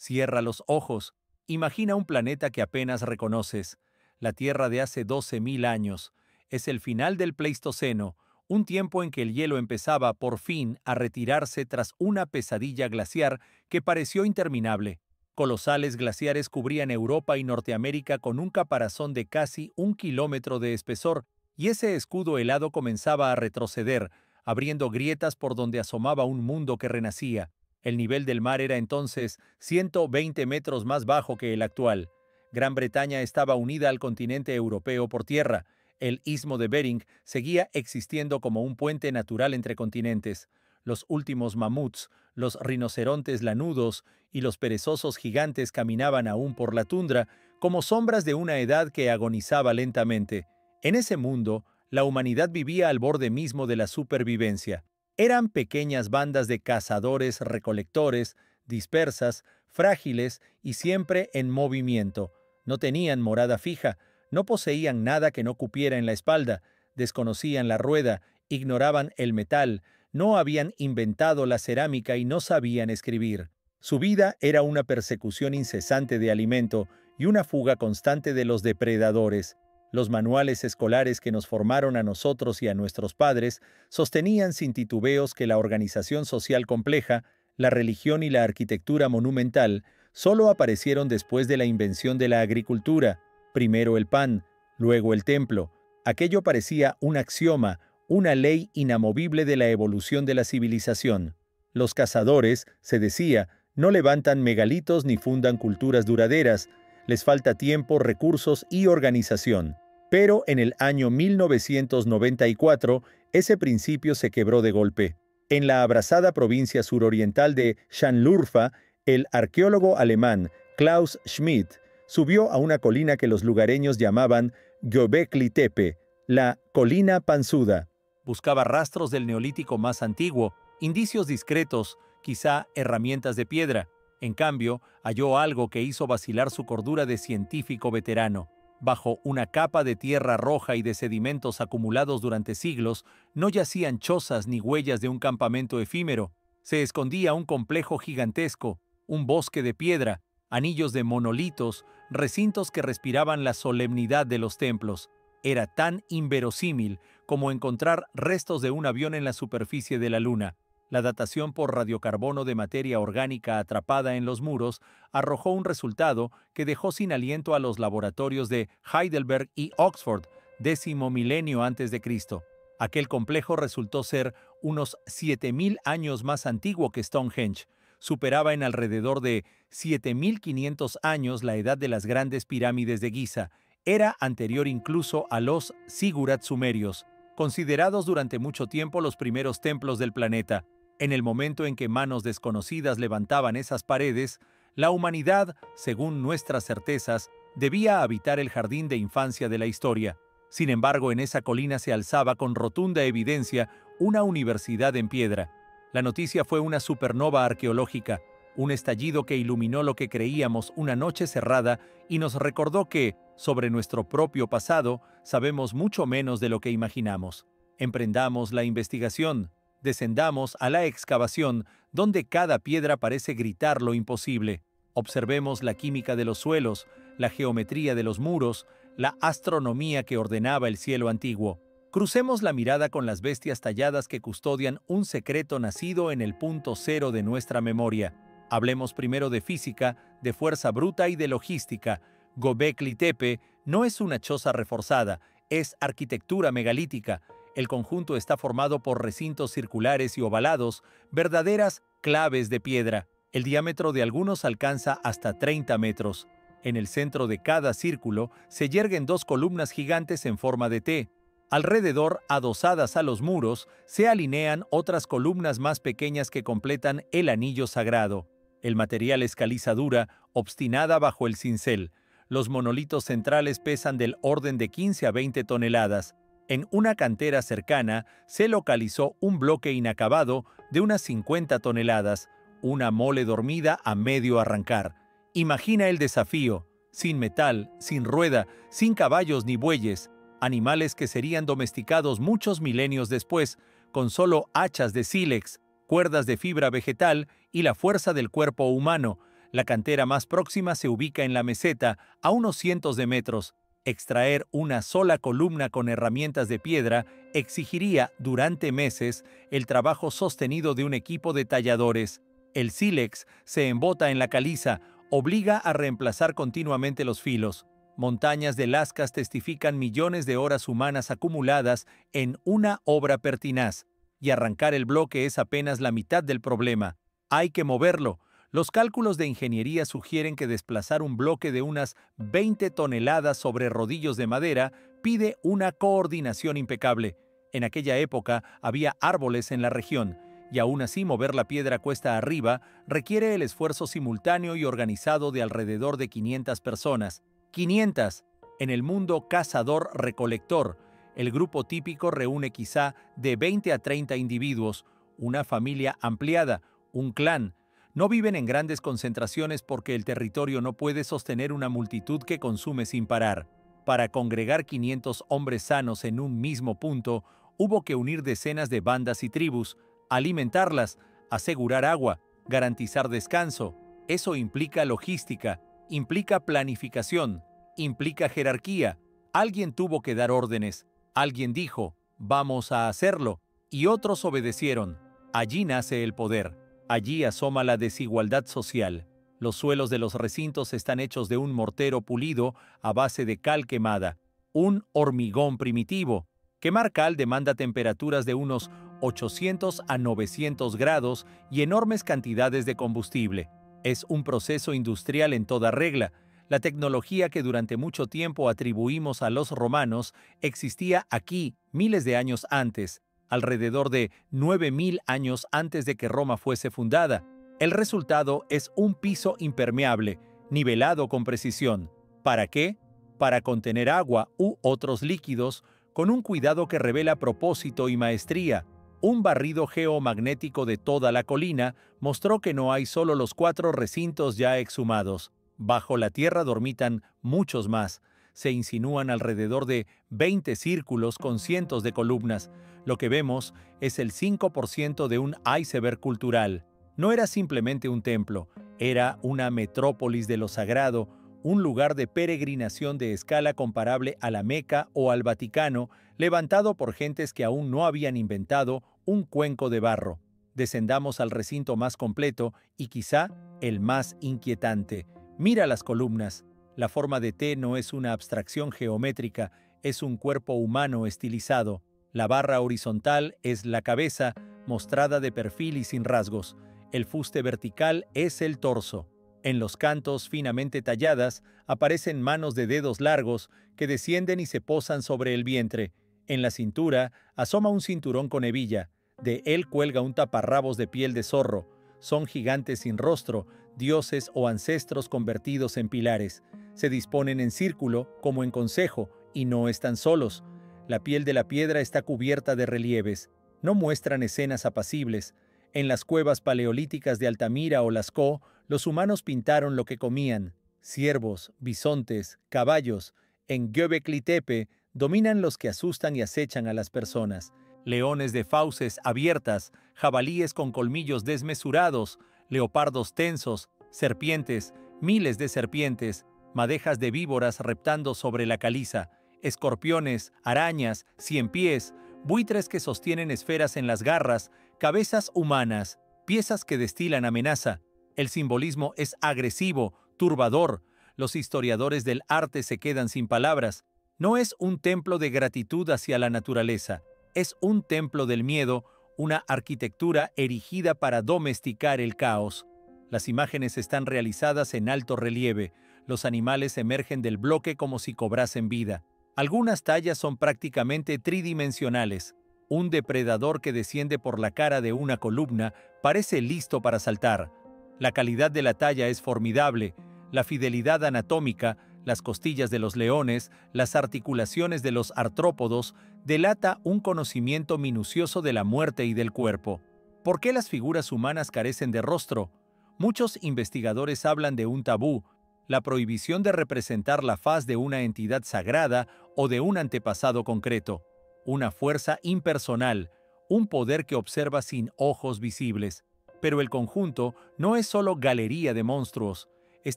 Cierra los ojos. Imagina un planeta que apenas reconoces. La Tierra de hace 12.000 años. Es el final del Pleistoceno, un tiempo en que el hielo empezaba por fin a retirarse tras una pesadilla glaciar que pareció interminable. Colosales glaciares cubrían Europa y Norteamérica con un caparazón de casi 1 kilómetro de espesor, y ese escudo helado comenzaba a retroceder, abriendo grietas por donde asomaba un mundo que renacía. El nivel del mar era entonces 120 metros más bajo que el actual. Gran Bretaña estaba unida al continente europeo por tierra. El istmo de Bering seguía existiendo como un puente natural entre continentes. Los últimos mamuts, los rinocerontes lanudos y los perezosos gigantes caminaban aún por la tundra como sombras de una edad que agonizaba lentamente. En ese mundo, la humanidad vivía al borde mismo de la supervivencia. Eran pequeñas bandas de cazadores-recolectores, dispersas, frágiles y siempre en movimiento. No tenían morada fija, no poseían nada que no cupiera en la espalda, desconocían la rueda, ignoraban el metal, no habían inventado la cerámica y no sabían escribir. Su vida era una persecución incesante de alimento y una fuga constante de los depredadores. Los manuales escolares que nos formaron a nosotros y a nuestros padres sostenían sin titubeos que la organización social compleja, la religión y la arquitectura monumental solo aparecieron después de la invención de la agricultura. Primero el pan, luego el templo. Aquello parecía un axioma, una ley inamovible de la evolución de la civilización. Los cazadores, se decía, no levantan megalitos ni fundan culturas duraderas. Les falta tiempo, recursos y organización. Pero en el año 1994, ese principio se quebró de golpe. En la abrasada provincia suroriental de Schönlurfa, el arqueólogo alemán Klaus Schmidt subió a una colina que los lugareños llamaban Göbekli Tepe, la colina panzuda. Buscaba rastros del neolítico más antiguo, indicios discretos, quizá herramientas de piedra. En cambio, halló algo que hizo vacilar su cordura de científico veterano. Bajo una capa de tierra roja y de sedimentos acumulados durante siglos, no yacían chozas ni huellas de un campamento efímero. Se escondía un complejo gigantesco, un bosque de piedra, anillos de monolitos, recintos que respiraban la solemnidad de los templos. Era tan inverosímil como encontrar restos de un avión en la superficie de la Luna. La datación por radiocarbono de materia orgánica atrapada en los muros arrojó un resultado que dejó sin aliento a los laboratorios de Heidelberg y Oxford, 10º milenio antes de Cristo. Aquel complejo resultó ser unos 7.000 años más antiguo que Stonehenge. Superaba en alrededor de 7.500 años la edad de las grandes pirámides de Giza. Era anterior incluso a los zigurats sumerios, considerados durante mucho tiempo los primeros templos del planeta. En el momento en que manos desconocidas levantaban esas paredes, la humanidad, según nuestras certezas, debía habitar el jardín de infancia de la historia. Sin embargo, en esa colina se alzaba con rotunda evidencia una universidad en piedra. La noticia fue una supernova arqueológica, un estallido que iluminó lo que creíamos una noche cerrada y nos recordó que, sobre nuestro propio pasado, sabemos mucho menos de lo que imaginamos. Emprendamos la investigación. Descendamos a la excavación, donde cada piedra parece gritar lo imposible. Observemos la química de los suelos, la geometría de los muros, la astronomía que ordenaba el cielo antiguo. Crucemos la mirada con las bestias talladas que custodian un secreto nacido en el punto cero de nuestra memoria. Hablemos primero de física, de fuerza bruta y de logística. Göbekli Tepe no es una choza reforzada, es arquitectura megalítica. El conjunto está formado por recintos circulares y ovalados, verdaderas claves de piedra. El diámetro de algunos alcanza hasta 30 metros. En el centro de cada círculo se yerguen dos columnas gigantes en forma de T. Alrededor, adosadas a los muros, se alinean otras columnas más pequeñas que completan el anillo sagrado. El material es caliza dura, obstinada bajo el cincel. Los monolitos centrales pesan del orden de 15 a 20 toneladas. En una cantera cercana se localizó un bloque inacabado de unas 50 toneladas, una mole dormida a medio arrancar. Imagina el desafío: sin metal, sin rueda, sin caballos ni bueyes, animales que serían domesticados muchos milenios después, con solo hachas de sílex, cuerdas de fibra vegetal y la fuerza del cuerpo humano. La cantera más próxima se ubica en la meseta, a unos cientos de metros. Extraer una sola columna con herramientas de piedra exigiría, durante meses, el trabajo sostenido de un equipo de talladores. El sílex se embota en la caliza, obliga a reemplazar continuamente los filos. Montañas de lascas testifican millones de horas humanas acumuladas en una obra pertinaz, y arrancar el bloque es apenas la mitad del problema. Hay que moverlo. Los cálculos de ingeniería sugieren que desplazar un bloque de unas 20 toneladas sobre rodillos de madera pide una coordinación impecable. En aquella época había árboles en la región, y aún así mover la piedra cuesta arriba requiere el esfuerzo simultáneo y organizado de alrededor de 500 personas. 500. En el mundo cazador-recolector, el grupo típico reúne quizá de 20 a 30 individuos, una familia ampliada, un clan. No viven en grandes concentraciones porque el territorio no puede sostener una multitud que consume sin parar. Para congregar 500 hombres sanos en un mismo punto, hubo que unir decenas de bandas y tribus, alimentarlas, asegurar agua, garantizar descanso. Eso implica logística, implica planificación, implica jerarquía. Alguien tuvo que dar órdenes, alguien dijo, vamos a hacerlo, y otros obedecieron. Allí nace el poder. Allí asoma la desigualdad social. Los suelos de los recintos están hechos de un mortero pulido a base de cal quemada, un hormigón primitivo. Quemar cal demanda temperaturas de unos 800 a 900 grados y enormes cantidades de combustible. Es un proceso industrial en toda regla. La tecnología que durante mucho tiempo atribuimos a los romanos existía aquí miles de años antes, alrededor de 9.000 años antes de que Roma fuese fundada. El resultado es un piso impermeable, nivelado con precisión. ¿Para qué? Para contener agua u otros líquidos, con un cuidado que revela propósito y maestría. Un barrido geomagnético de toda la colina mostró que no hay solo los 4 recintos ya exhumados. Bajo la tierra dormitan muchos más. Se insinúan alrededor de 20 círculos con cientos de columnas. Lo que vemos es el 5% de un iceberg cultural. No era simplemente un templo, era una metrópolis de lo sagrado, un lugar de peregrinación de escala comparable a la Meca o al Vaticano, levantado por gentes que aún no habían inventado un cuenco de barro. Descendamos al recinto más completo y quizá el más inquietante. Mira las columnas. La forma de T no es una abstracción geométrica, es un cuerpo humano estilizado. La barra horizontal es la cabeza, mostrada de perfil y sin rasgos. El fuste vertical es el torso. En los cantos finamente talladas aparecen manos de dedos largos que descienden y se posan sobre el vientre. En la cintura asoma un cinturón con hebilla. De él cuelga un taparrabos de piel de zorro. Son gigantes sin rostro, dioses o ancestros convertidos en pilares. Se disponen en círculo, como en consejo, y no están solos. La piel de la piedra está cubierta de relieves. No muestran escenas apacibles. En las cuevas paleolíticas de Altamira o Lascaux, los humanos pintaron lo que comían. Ciervos, bisontes, caballos. En Göbekli Tepe dominan los que asustan y acechan a las personas. Leones de fauces abiertas, jabalíes con colmillos desmesurados, leopardos tensos, serpientes, miles de serpientes, madejas de víboras reptando sobre la caliza, escorpiones, arañas, ciempiés, buitres que sostienen esferas en las garras, cabezas humanas, piezas que destilan amenaza. El simbolismo es agresivo, turbador. Los historiadores del arte se quedan sin palabras. No es un templo de gratitud hacia la naturaleza, es un templo del miedo, una arquitectura erigida para domesticar el caos. Las imágenes están realizadas en alto relieve. Los animales emergen del bloque como si cobrasen vida. Algunas tallas son prácticamente tridimensionales. Un depredador que desciende por la cara de una columna parece listo para saltar. La calidad de la talla es formidable. La fidelidad anatómica, las costillas de los leones, las articulaciones de los artrópodos, delata un conocimiento minucioso de la muerte y del cuerpo. ¿Por qué las figuras humanas carecen de rostro? Muchos investigadores hablan de un tabú, la prohibición de representar la faz de una entidad sagrada o de un antepasado concreto, una fuerza impersonal, un poder que observa sin ojos visibles. Pero el conjunto no es solo galería de monstruos, es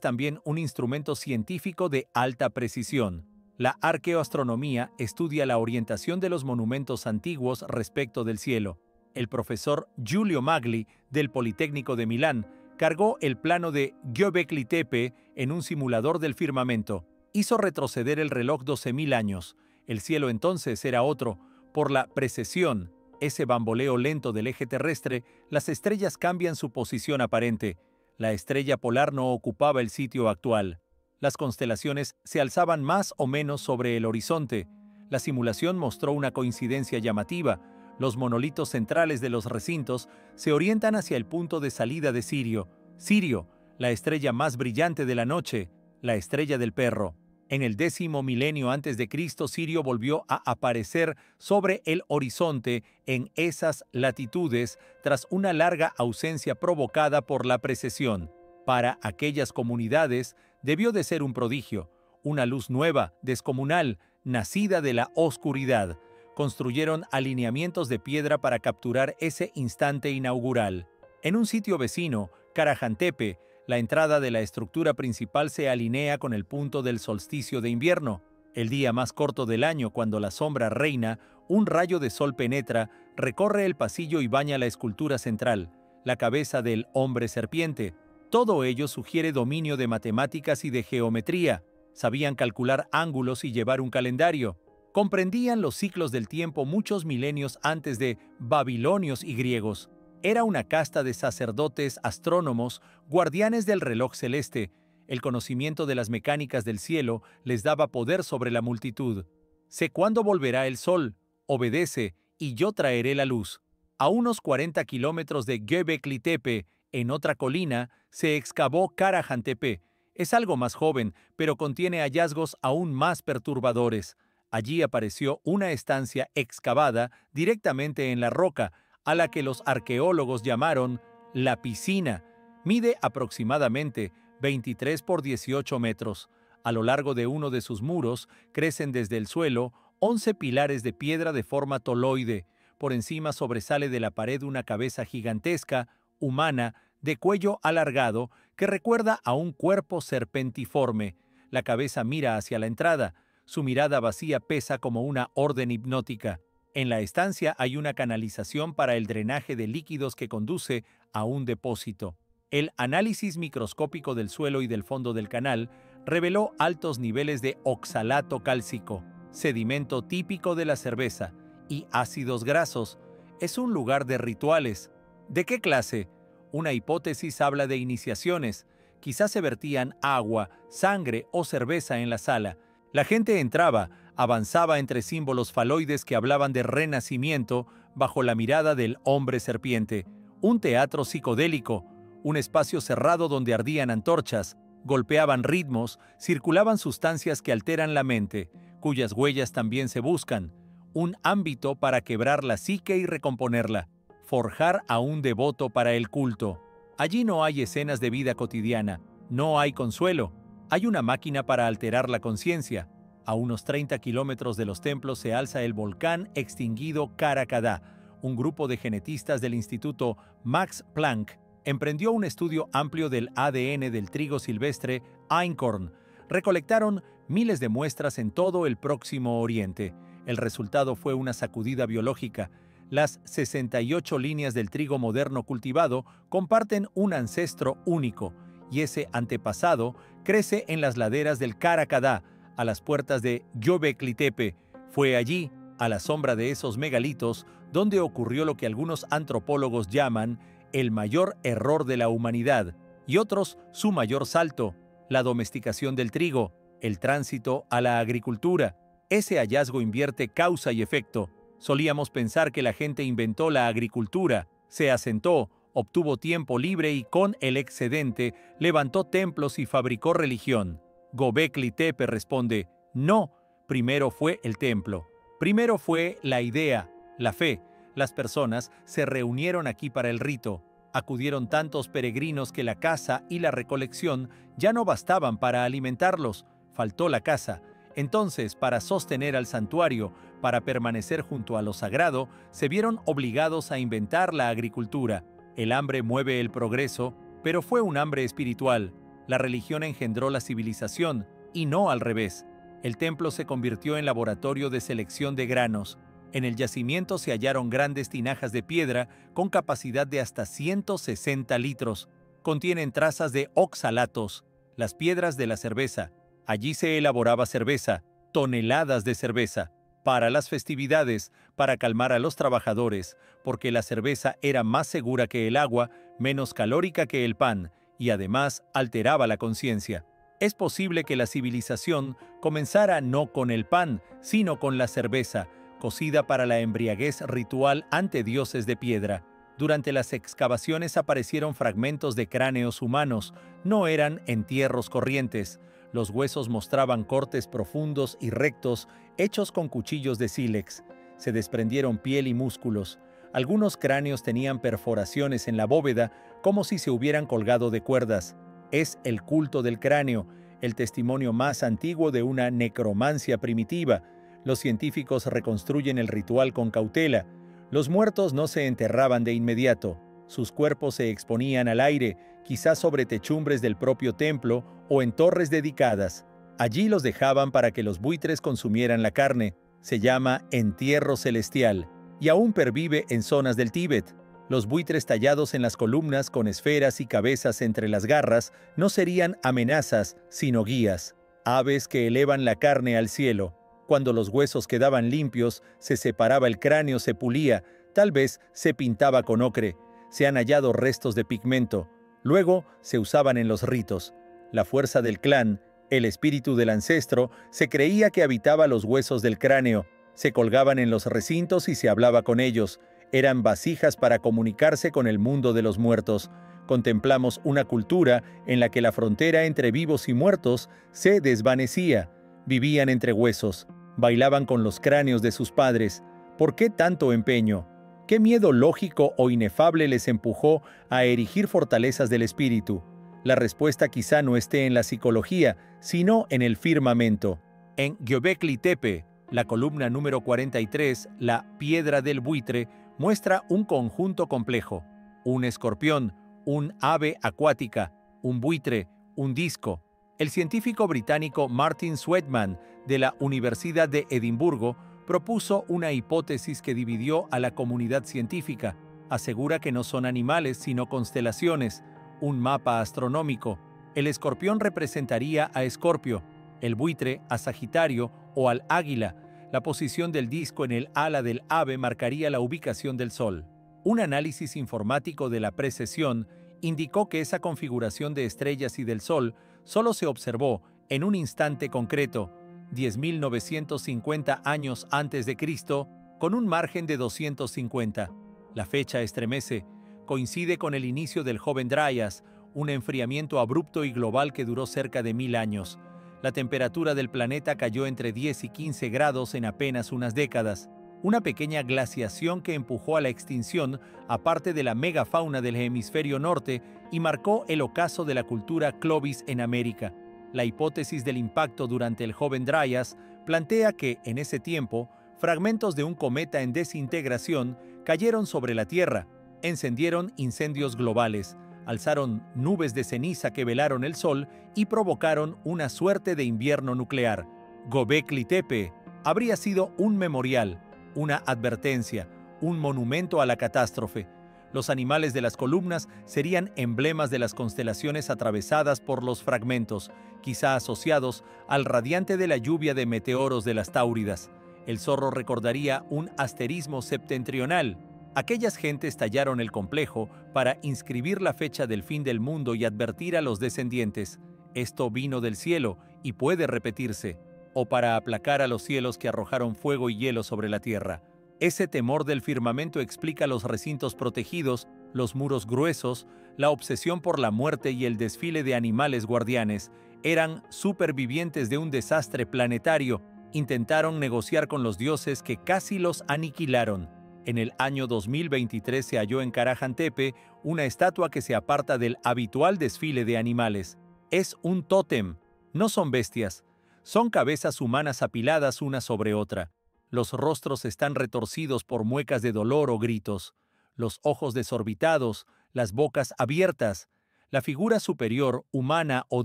también un instrumento científico de alta precisión. La arqueoastronomía estudia la orientación de los monumentos antiguos respecto del cielo. El profesor Giulio Magli, del Politécnico de Milán, cargó el plano de Göbekli Tepe en un simulador del firmamento. Hizo retroceder el reloj 12.000 años. El cielo entonces era otro. Por la precesión, ese bamboleo lento del eje terrestre, las estrellas cambian su posición aparente. La estrella polar no ocupaba el sitio actual. Las constelaciones se alzaban más o menos sobre el horizonte. La simulación mostró una coincidencia llamativa. Los monolitos centrales de los recintos se orientan hacia el punto de salida de Sirio. Sirio, la estrella más brillante de la noche, la estrella del perro. En el 10º milenio antes de Cristo, Sirio volvió a aparecer sobre el horizonte en esas latitudes tras una larga ausencia provocada por la precesión. Para aquellas comunidades debió de ser un prodigio, una luz nueva, descomunal, nacida de la oscuridad. Construyeron alineamientos de piedra para capturar ese instante inaugural. En un sitio vecino, Karajantepe, la entrada de la estructura principal se alinea con el punto del solsticio de invierno. El día más corto del año, cuando la sombra reina, un rayo de sol penetra, recorre el pasillo y baña la escultura central, la cabeza del hombre serpiente. Todo ello sugiere dominio de matemáticas y de geometría. Sabían calcular ángulos y llevar un calendario. Comprendían los ciclos del tiempo muchos milenios antes de babilonios y griegos. Era una casta de sacerdotes astrónomos, guardianes del reloj celeste. El conocimiento de las mecánicas del cielo les daba poder sobre la multitud. Sé cuándo volverá el sol, obedece, y yo traeré la luz. A unos 40 kilómetros de Göbekli Tepe, en otra colina, se excavó Karajantepe. Es algo más joven, pero contiene hallazgos aún más perturbadores. Allí apareció una estancia excavada directamente en la roca, a la que los arqueólogos llamaron la piscina. Mide aproximadamente 23 por 18 metros. A lo largo de uno de sus muros crecen desde el suelo 11 pilares de piedra de forma toloide. Por encima sobresale de la pared una cabeza gigantesca, humana, de cuello alargado, que recuerda a un cuerpo serpentiforme. La cabeza mira hacia la entrada. Su mirada vacía pesa como una orden hipnótica. En la estancia hay una canalización para el drenaje de líquidos que conduce a un depósito. El análisis microscópico del suelo y del fondo del canal reveló altos niveles de oxalato cálcico, sedimento típico de la cerveza, y ácidos grasos. Es un lugar de rituales. ¿De qué clase? Una hipótesis habla de iniciaciones. Quizás se vertían agua, sangre o cerveza en la sala. La gente entraba, avanzaba entre símbolos faloides que hablaban de renacimiento bajo la mirada del hombre serpiente. Un teatro psicodélico, un espacio cerrado donde ardían antorchas, golpeaban ritmos, circulaban sustancias que alteran la mente, cuyas huellas también se buscan. Un ámbito para quebrar la psique y recomponerla, forjar a un devoto para el culto. Allí no hay escenas de vida cotidiana, no hay consuelo. Hay una máquina para alterar la conciencia. A unos 30 kilómetros de los templos se alza el volcán extinguido Karakada. Un grupo de genetistas del Instituto Max Planck emprendió un estudio amplio del ADN del trigo silvestre Einkorn. Recolectaron miles de muestras en todo el Próximo Oriente. El resultado fue una sacudida biológica. Las 68 líneas del trigo moderno cultivado comparten un ancestro único, y ese antepasado crece en las laderas del Karakada, a las puertas de Göbekli Tepe. Fue allí, a la sombra de esos megalitos, donde ocurrió lo que algunos antropólogos llaman el mayor error de la humanidad, y otros su mayor salto, la domesticación del trigo, el tránsito a la agricultura. Ese hallazgo invierte causa y efecto. Solíamos pensar que la gente inventó la agricultura, se asentó, obtuvo tiempo libre y con el excedente levantó templos y fabricó religión. Göbekli Tepe responde, no, primero fue el templo. Primero fue la idea, la fe. Las personas se reunieron aquí para el rito. Acudieron tantos peregrinos que la caza y la recolección ya no bastaban para alimentarlos. Faltó la caza. Entonces, para sostener al santuario, para permanecer junto a lo sagrado, se vieron obligados a inventar la agricultura. El hambre mueve el progreso, pero fue un hambre espiritual. La religión engendró la civilización, y no al revés. El templo se convirtió en laboratorio de selección de granos. En el yacimiento se hallaron grandes tinajas de piedra con capacidad de hasta 160 litros. Contienen trazas de oxalatos, las piedras de la cerveza. Allí se elaboraba cerveza, toneladas de cerveza, para las festividades, para calmar a los trabajadores, porque la cerveza era más segura que el agua, menos calórica que el pan, y además alteraba la conciencia. Es posible que la civilización comenzara no con el pan, sino con la cerveza, cocida para la embriaguez ritual ante dioses de piedra. Durante las excavaciones aparecieron fragmentos de cráneos humanos, no eran entierros corrientes. Los huesos mostraban cortes profundos y rectos hechos con cuchillos de sílex. Se desprendieron piel y músculos. Algunos cráneos tenían perforaciones en la bóveda, como si se hubieran colgado de cuerdas. Es el culto del cráneo, el testimonio más antiguo de una necromancia primitiva. Los científicos reconstruyen el ritual con cautela. Los muertos no se enterraban de inmediato. Sus cuerpos se exponían al aire, quizás sobre techumbres del propio templo o en torres dedicadas. Allí los dejaban para que los buitres consumieran la carne. Se llama entierro celestial y aún pervive en zonas del Tíbet. Los buitres tallados en las columnas con esferas y cabezas entre las garras no serían amenazas, sino guías. Aves que elevan la carne al cielo. Cuando los huesos quedaban limpios, se separaba el cráneo, se pulía, tal vez se pintaba con ocre. Se han hallado restos de pigmento. Luego se usaban en los ritos. La fuerza del clan, el espíritu del ancestro, se creía que habitaba los huesos del cráneo. Se colgaban en los recintos y se hablaba con ellos. Eran vasijas para comunicarse con el mundo de los muertos. Contemplamos una cultura en la que la frontera entre vivos y muertos se desvanecía. Vivían entre huesos. Bailaban con los cráneos de sus padres. ¿Por qué tanto empeño? ¿Qué miedo lógico o inefable les empujó a erigir fortalezas del espíritu? La respuesta quizá no esté en la psicología, sino en el firmamento. En Göbekli Tepe, la columna número 43, la piedra del buitre, muestra un conjunto complejo. Un escorpión, un ave acuática, un buitre, un disco. El científico británico Martin Sweatman, de la Universidad de Edimburgo, propuso una hipótesis que dividió a la comunidad científica. Asegura que no son animales, sino constelaciones, un mapa astronómico. El escorpión representaría a Escorpio, el buitre a Sagitario o al águila. La posición del disco en el ala del ave marcaría la ubicación del Sol. Un análisis informático de la precesión indicó que esa configuración de estrellas y del Sol solo se observó en un instante concreto, 10.950 años antes de Cristo, con un margen de 250. La fecha estremece, coincide con el inicio del joven Dryas, un enfriamiento abrupto y global que duró cerca de 1000 años. La temperatura del planeta cayó entre 10 y 15 grados en apenas unas décadas. Una pequeña glaciación que empujó a la extinción a parte de la megafauna del hemisferio norte y marcó el ocaso de la cultura Clovis en América. La hipótesis del impacto durante el joven Dryas plantea que, en ese tiempo, fragmentos de un cometa en desintegración cayeron sobre la Tierra, encendieron incendios globales, alzaron nubes de ceniza que velaron el Sol y provocaron una suerte de invierno nuclear. Göbekli Tepe habría sido un memorial, una advertencia, un monumento a la catástrofe. Los animales de las columnas serían emblemas de las constelaciones atravesadas por los fragmentos, quizá asociados al radiante de la lluvia de meteoros de las Táuridas. El zorro recordaría un asterismo septentrional. Aquellas gentes tallaron el complejo para inscribir la fecha del fin del mundo y advertir a los descendientes: esto vino del cielo y puede repetirse, o para aplacar a los cielos que arrojaron fuego y hielo sobre la tierra. Ese temor del firmamento explica los recintos protegidos, los muros gruesos, la obsesión por la muerte y el desfile de animales guardianes. Eran supervivientes de un desastre planetario. Intentaron negociar con los dioses que casi los aniquilaron. En el año 2023 se halló en Karajantepe una estatua que se aparta del habitual desfile de animales. Es un tótem. No son bestias. Son cabezas humanas apiladas una sobre otra. Los rostros están retorcidos por muecas de dolor o gritos. Los ojos desorbitados, las bocas abiertas. La figura superior, humana o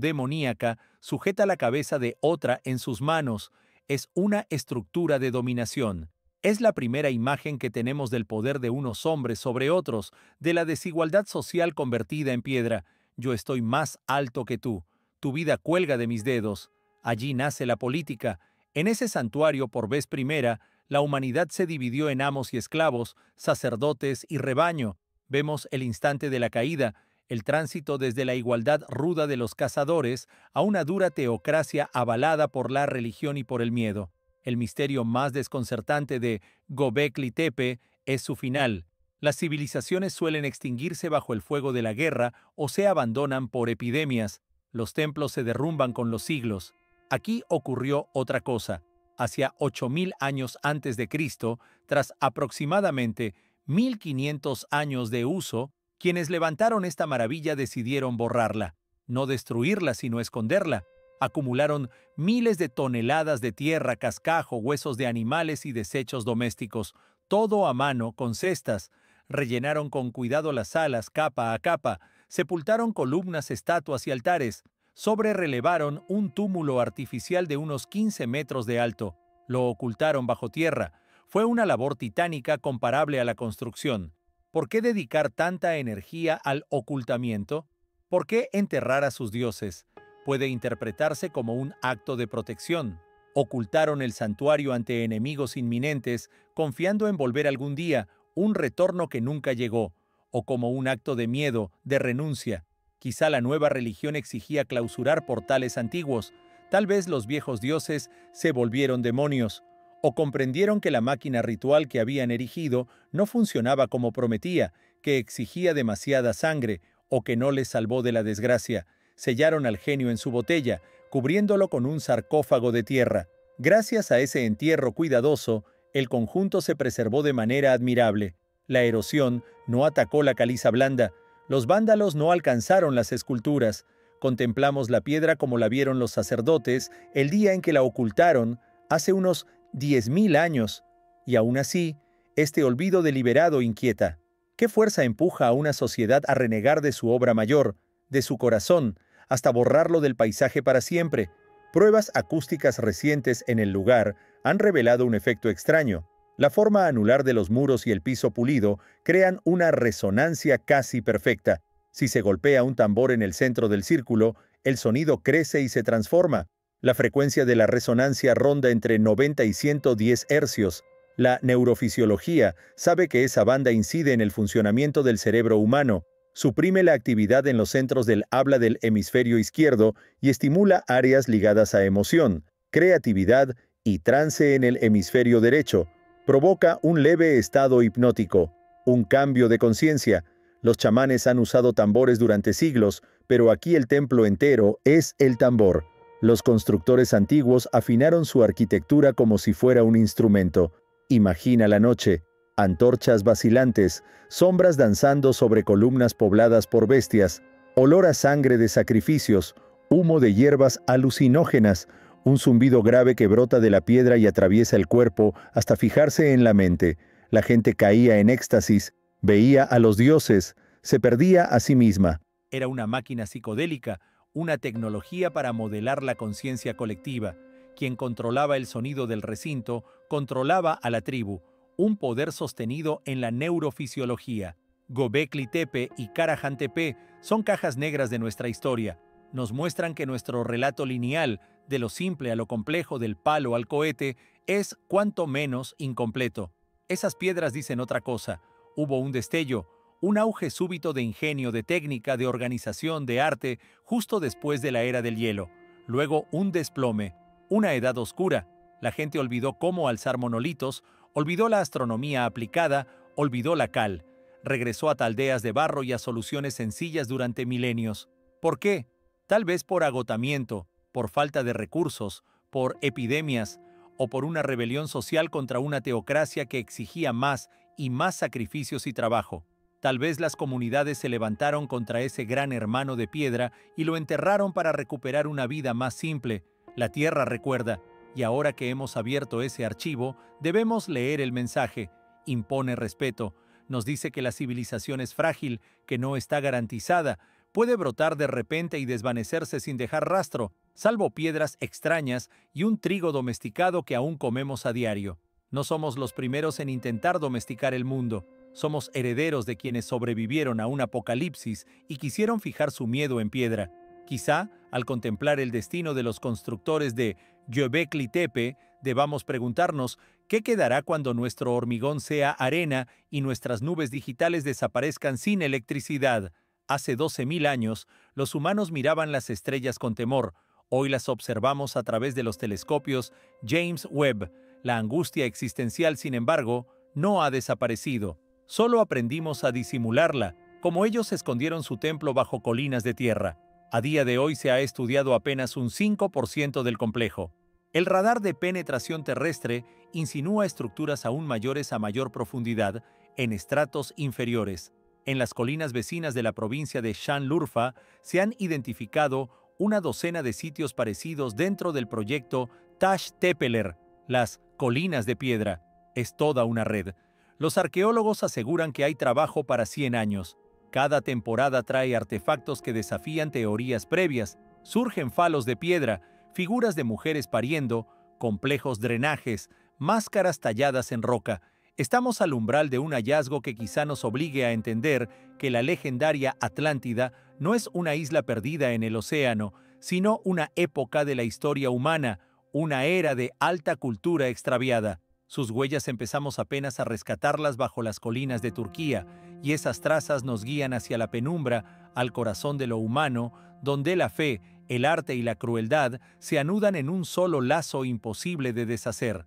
demoníaca, sujeta la cabeza de otra en sus manos. Es una estructura de dominación. Es la primera imagen que tenemos del poder de unos hombres sobre otros, de la desigualdad social convertida en piedra. Yo estoy más alto que tú. Tu vida cuelga de mis dedos. Allí nace la política. En ese santuario, por vez primera, la humanidad se dividió en amos y esclavos, sacerdotes y rebaño. Vemos el instante de la caída, el tránsito desde la igualdad ruda de los cazadores a una dura teocracia avalada por la religión y por el miedo. El misterio más desconcertante de Göbekli Tepe es su final. Las civilizaciones suelen extinguirse bajo el fuego de la guerra o se abandonan por epidemias. Los templos se derrumban con los siglos. Aquí ocurrió otra cosa. Hacia 8000 años antes de Cristo, tras aproximadamente 1500 años de uso, quienes levantaron esta maravilla decidieron borrarla, no destruirla sino esconderla. Acumularon miles de toneladas de tierra, cascajo, huesos de animales y desechos domésticos, todo a mano con cestas. Rellenaron con cuidado las salas capa a capa, sepultaron columnas, estatuas y altares, sobrerelevaron un túmulo artificial de unos 15 metros de alto, lo ocultaron bajo tierra. Fue una labor titánica comparable a la construcción. ¿Por qué dedicar tanta energía al ocultamiento? ¿Por qué enterrar a sus dioses? Puede interpretarse como un acto de protección. Ocultaron el santuario ante enemigos inminentes, confiando en volver algún día, un retorno que nunca llegó, o como un acto de miedo, de renuncia. Quizá la nueva religión exigía clausurar portales antiguos. Tal vez los viejos dioses se volvieron demonios, o comprendieron que la máquina ritual que habían erigido no funcionaba como prometía, que exigía demasiada sangre, o que no les salvó de la desgracia. Sellaron al genio en su botella, cubriéndolo con un sarcófago de tierra. Gracias a ese entierro cuidadoso, el conjunto se preservó de manera admirable. La erosión no atacó la caliza blanda. Los vándalos no alcanzaron las esculturas. Contemplamos la piedra como la vieron los sacerdotes el día en que la ocultaron, hace unos 10.000 años. Y aún así, este olvido deliberado inquieta. ¿Qué fuerza empuja a una sociedad a renegar de su obra mayor, de su corazón, hasta borrarlo del paisaje para siempre? Pruebas acústicas recientes en el lugar han revelado un efecto extraño. La forma anular de los muros y el piso pulido crean una resonancia casi perfecta. Si se golpea un tambor en el centro del círculo, el sonido crece y se transforma. La frecuencia de la resonancia ronda entre 90 y 110 hercios. La neurofisiología sabe que esa banda incide en el funcionamiento del cerebro humano, suprime la actividad en los centros del habla del hemisferio izquierdo y estimula áreas ligadas a emoción, creatividad y trance en el hemisferio derecho. Provoca un leve estado hipnótico, un cambio de conciencia. Los chamanes han usado tambores durante siglos, pero aquí el templo entero es el tambor. Los constructores antiguos afinaron su arquitectura como si fuera un instrumento. Imagina la noche, antorchas vacilantes, sombras danzando sobre columnas pobladas por bestias, olor a sangre de sacrificios, humo de hierbas alucinógenas, un zumbido grave que brota de la piedra y atraviesa el cuerpo hasta fijarse en la mente. La gente caía en éxtasis, veía a los dioses, se perdía a sí misma. Era una máquina psicodélica, una tecnología para modelar la conciencia colectiva. Quien controlaba el sonido del recinto, controlaba a la tribu, un poder sostenido en la neurofisiología. Göbekli Tepe y Karahan Tepe son cajas negras de nuestra historia. Nos muestran que nuestro relato lineal, de lo simple a lo complejo, del palo al cohete, es cuanto menos incompleto. Esas piedras dicen otra cosa. Hubo un destello, un auge súbito de ingenio, de técnica, de organización, de arte, justo después de la era del hielo. Luego un desplome, una edad oscura. La gente olvidó cómo alzar monolitos, olvidó la astronomía aplicada, olvidó la cal. Regresó a aldeas de barro y a soluciones sencillas durante milenios. ¿Por qué? Tal vez por agotamiento, por falta de recursos, por epidemias o por una rebelión social contra una teocracia que exigía más y más sacrificios y trabajo. Tal vez las comunidades se levantaron contra ese gran hermano de piedra y lo enterraron para recuperar una vida más simple. La tierra recuerda, y ahora que hemos abierto ese archivo, debemos leer el mensaje. Impone respeto. Nos dice que la civilización es frágil, que no está garantizada, puede brotar de repente y desvanecerse sin dejar rastro, salvo piedras extrañas y un trigo domesticado que aún comemos a diario. No somos los primeros en intentar domesticar el mundo. Somos herederos de quienes sobrevivieron a un apocalipsis y quisieron fijar su miedo en piedra. Quizá, al contemplar el destino de los constructores de Göbekli Tepe, debamos preguntarnos qué quedará cuando nuestro hormigón sea arena y nuestras nubes digitales desaparezcan sin electricidad. Hace 12.000 años, los humanos miraban las estrellas con temor. Hoy las observamos a través de los telescopios James Webb. La angustia existencial, sin embargo, no ha desaparecido. Solo aprendimos a disimularla, como ellos escondieron su templo bajo colinas de tierra. A día de hoy se ha estudiado apenas un 5% del complejo. El radar de penetración terrestre insinúa estructuras aún mayores a mayor profundidad, en estratos inferiores. En las colinas vecinas de la provincia de Şanlıurfa se han identificado una docena de sitios parecidos dentro del proyecto Taş Tepeler, las colinas de piedra. Es toda una red. Los arqueólogos aseguran que hay trabajo para 100 años. Cada temporada trae artefactos que desafían teorías previas. Surgen falos de piedra, figuras de mujeres pariendo, complejos drenajes, máscaras talladas en roca. Estamos al umbral de un hallazgo que quizá nos obligue a entender que la legendaria Atlántida no es una isla perdida en el océano, sino una época de la historia humana, una era de alta cultura extraviada. Sus huellas empezamos apenas a rescatarlas bajo las colinas de Turquía, y esas trazas nos guían hacia la penumbra, al corazón de lo humano, donde la fe, el arte y la crueldad se anudan en un solo lazo imposible de deshacer.